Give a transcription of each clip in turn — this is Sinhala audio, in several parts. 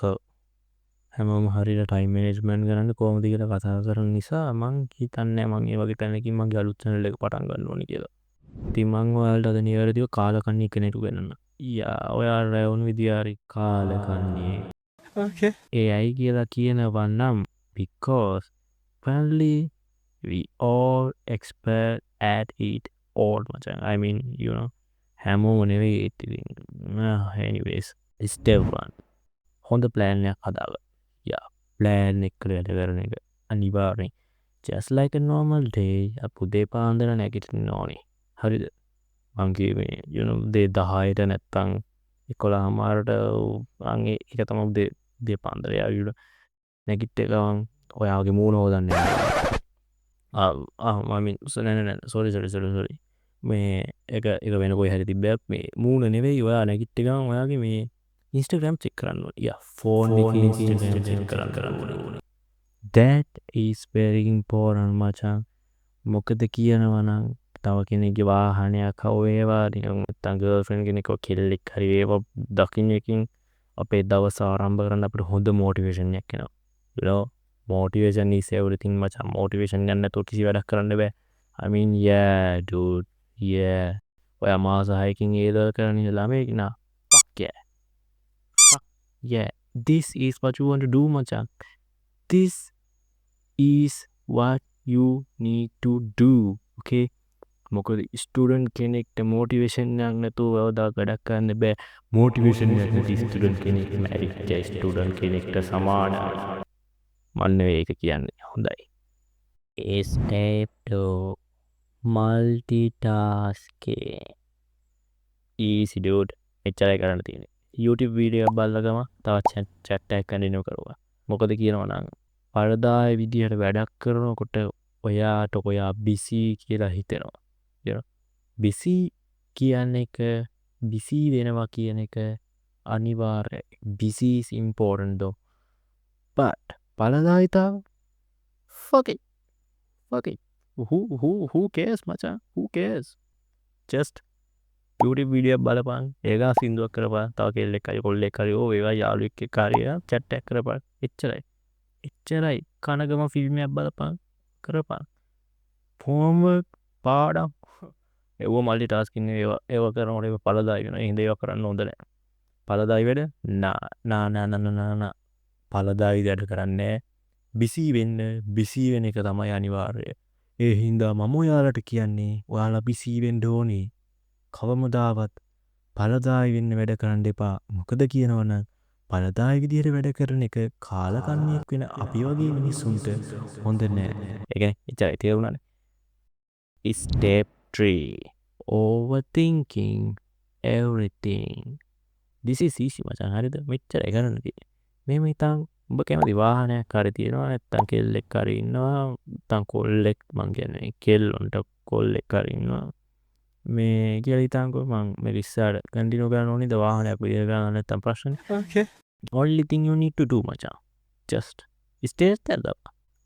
so හැමෝම හරියට ටයිම් මැනේජ්මන්ට් කරන්න කොහොමද කියලා කතා කරන නිසා මං හිතන්නේ මං ඒ වගේ තැනකින් මගේ අලුත් channel එක පටන් ගන්න ඕනේ කියලා. ඉතින් මං ඔයාලට අද නිවැරදිව කාලකන්ණි කෙනෙකු වෙනන්න. යා ඔයාලා රැවුණු විදිය හරි කාලකන්ණියේ. Okay. ඒ ඇයි කියලා කියනවා නම් because apparently we all expert at it all මචං. I mean you know හැමෝම නෙවෙයි ඉතින්. anyways step 1 හොඳ ප්ලෑන් එකක් හදාගන්න. යා ප්ලෑන් එක වැඩ කරන එක අනිවාර්යෙන් just like a normal day අප උදේ පාන්දර නැගිටින්න ඕනේ. හරිද? මං කිව්වේ you know දේ 10ට නැත්තම් 11මාරට ඒක තමයි උදේ පාන්දර යාවිල නැගිට්ට ගමන් ඔයාගේ මූණ හොදන්න යන්න. I mean sorry මේ එක වෙන කොයි හරි තිබ්බයක් මේ මූණ නෙවෙයි ඔයා නැගිට්ට ගමන් ඔයාගේ මේ Instagram check කරන්න ඕනේ. යා phone එකේ Instagram check කරන්න ඕනේ. That is very important මචං. මොකද කියනවා නම් තව කෙනෙක්ගේ වාහනයක් හව වේවා නිකන් නැත්තම් ගර්ල්ෆ්‍රෙන්ඩ් කෙනෙක්ව කෙල්ලෙක් හරි වේවා දකින්න එකකින් අපේ දවස ආරම්භ කරන්න අපිට හොඳ මොටිවේෂන් එකක් එනවා. you know motivation is everything මචං. motivation ගන්න නැතුව කිසි වැඩක් කරන්න බෑ. I mean yeah dude yeah ඔයා මාස 6කින් ඒ දවල් කරන ළමයෙක් නා fuck yeah yeah this is what you want to do මචං. this is what you need to do okay. මොකද ස්ටුඩන්ට් කෙනෙක්ට මොටිවේෂන් එකක් නැතුව වදා වැඩක් කරන්න බෑ. මොටිවේෂන් එකක් නැති ස්ටුඩන්ට් කෙනෙක් මැරිච්ච ස්ටුඩන්ට් කෙනෙක්ට සමානයි. මන්න ඒක කියන්නේ හොඳයි. step 2 multitasking easy dude. එච්චරයි කරන්න තියෙන්නේ. YouTube වීඩියෝ එකක් බලලා ගම තවත් chat එකක් කන්ටිනියු කරුවා. මොකද කියනවා නම් පරදාය විදිහට වැඩක් කරනකොට ඔයාට ඔයා බිසි කියලා හිතෙනවා. you know බිසි කියන එක බිසි වෙනවා කියන එක අනිවාර්යයි. busy is important though but පලදායිතාව fuck it who cares මචං. who cares just YouTube video බලපන් ඒගා සින්දුවක් කරපන් තව කෙල්ලෙක් හරි කොල්ලෙක් හරි ඕ ඒවා යාළුවෙක් එක්ක හරි chat එකක් කරපන් එච්චරයි කනගම ෆිල්ම් එකක් බලපන් කරපන් homework පාඩම් ඒව මල්ටි ටාස්කින් ඒව කරනකොට ඒක පළදායි වෙනවා. ඒ හින්දා ඒව කරන්න හොඳ නැහැ. පළදායි වැඩ නා පළදායි වැඩ කරන්නේ බිසි වෙන්න. බිසි වෙන එක තමයි අනිවාර්යය. ඒ හින්දා මම ඔයාලට කියන්නේ ඔයාලා බිසි වෙන්න ඕනේ. කවමදාවත් පළදායි වෙන්න වැඩ කරන්න එපා. මොකද කියනවනම් පළදායි විදිහට වැඩ කරන එක කාලකන්ණියෙක් වෙන අපි වගේ මිනිස්සුන්ට හොඳ නෑ. ඒ කියන්නේ එච්චරයි තේරුණානේ. Step 3 overthinking everything. This is easy මචං. හරිද? මෙච්චරයි කරන්න තියෙන්නේ. මෙහෙම හිතන් උඹ කැමති වාහනයක් හරි තියෙනවා නැත්තම් කෙල්ලෙක් හරි ඉන්නවා නැත්තම් කොල්ලෙක් මං කියන්නේ කෙල්ලොන්ට කොල්ලෙක් හරි ඉන්නවා මේ කියලා හිතන්කෝ මං මේ ඉස්සරහට කන්ටිනියු කරන්න ඕනේද වාහනයක් විදියට ගන්න නැත්තම් ප්‍රශ්නේ. Okay. only thing you need to do මචං just stay there.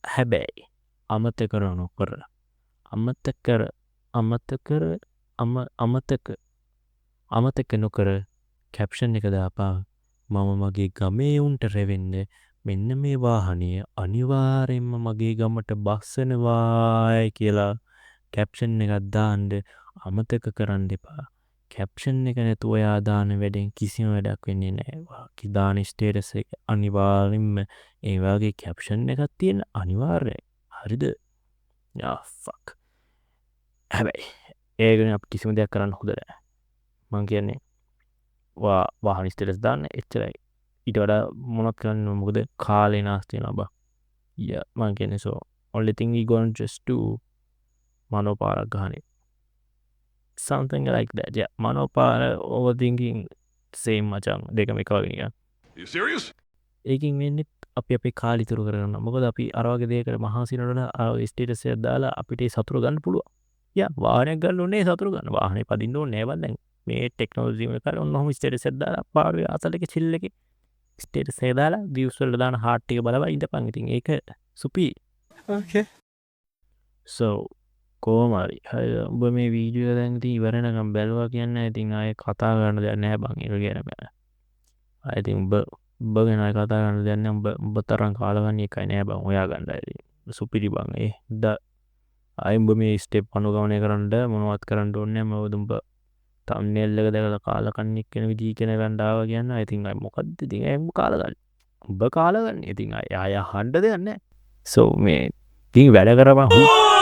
හැබැයි අමතක නොකර කැප්ෂන් එක දාපන් මම මගේ ගමේ උන්ට රැවෙන්න මෙන්න මේ වාහනය අනිවාර්යෙන්ම මගේ ගමට බස්සනවායි කියලා කැප්ෂන් එකක් දාන්න අමතක කරන්න එපා. කැප්ෂන් එක නැතුව ඔයා දාන වැඩෙන් කිසිම වැඩක් වෙන්නේ නැහැ. වාගේ දාන ස්ටේටස් එක අනිවාර්යෙන්ම ඒ වගේ කැප්ෂන් එකක් තියෙන අනිවාර්යයි. හරිද? යා ෆක්. හැබැයි ඒක ගැන අපි කිසිම දෙයක් කරන්න හොඳ නැහැ. මං කියන්නේ වාහන ස්ටේටස් දාන්න එච්චරයි. ඊට වඩා මොනවත් කරන්න මොකද කාලේ නාස්ති වෙනවා බා. යා මං කියන්නේ so only thing we going to just do මනෝපාරක් ගහන එක. something like that. yeah මනෝපාර overthinking same මචං දෙකම එක වගේ නිකන්. You serious? ඒකින් වෙන්නේ අපි අපේ කාලය ඉතුරු කරගන්න. මොකද අපි අර වගේ දෙයකට මහන්සියනවන ස්ටේටස් එකක් දාලා අපිට ඒ සතුට ගන්න පුළුවන්. යා වාහනයක් ගන්න ඕනේ සතුට ගන්න. වාහනේ පදින්න ඕනේ නෑ දැන්. මේ ටෙක්නොලොජි එක කරලා ඔන්නෝම ස්ටේටස් එකක් දාලා පාරුවේ අතලක චිල් එකේ ස්ටේටස් එක දාලා views වලට දාන heart එක බලලා ඉඳපන්. ඉතින් ඒක සුපි. Okay. so කොහොම හරි උඹ මේ වීඩියෝ එක දැන් ඉතින් ඉවර වෙනකම් බැලුවා කියන්නේ ඉතින් ආයේ කතා කරන්න දෙයක් නැහැ බං ඒක ගැන. I think උඹ ගැන කතා කරන්න දෙන්න උඹ තරම් කාලගන්න එකයි නෑ බං ඔයා ගණ්ඩයි සුපිරි බං ද අයිම්බ මේ ස්ටෙප් අනුගමනය කරන්න මොනවත් කරන්න ඕන්න මවදුම්ඹ තම්නෙල්ලක දැකල කාලකන්නෙක් කෙන විදී කෙන ගණ්ඩාව කියන්න ඉතින් අයි මොකක්ද ති එම කාලගන්න උඹ කාලගන්න ඉතින් අය හන්ඩ දෙන්න සෝ මේ තින් වැඩ කරපා හු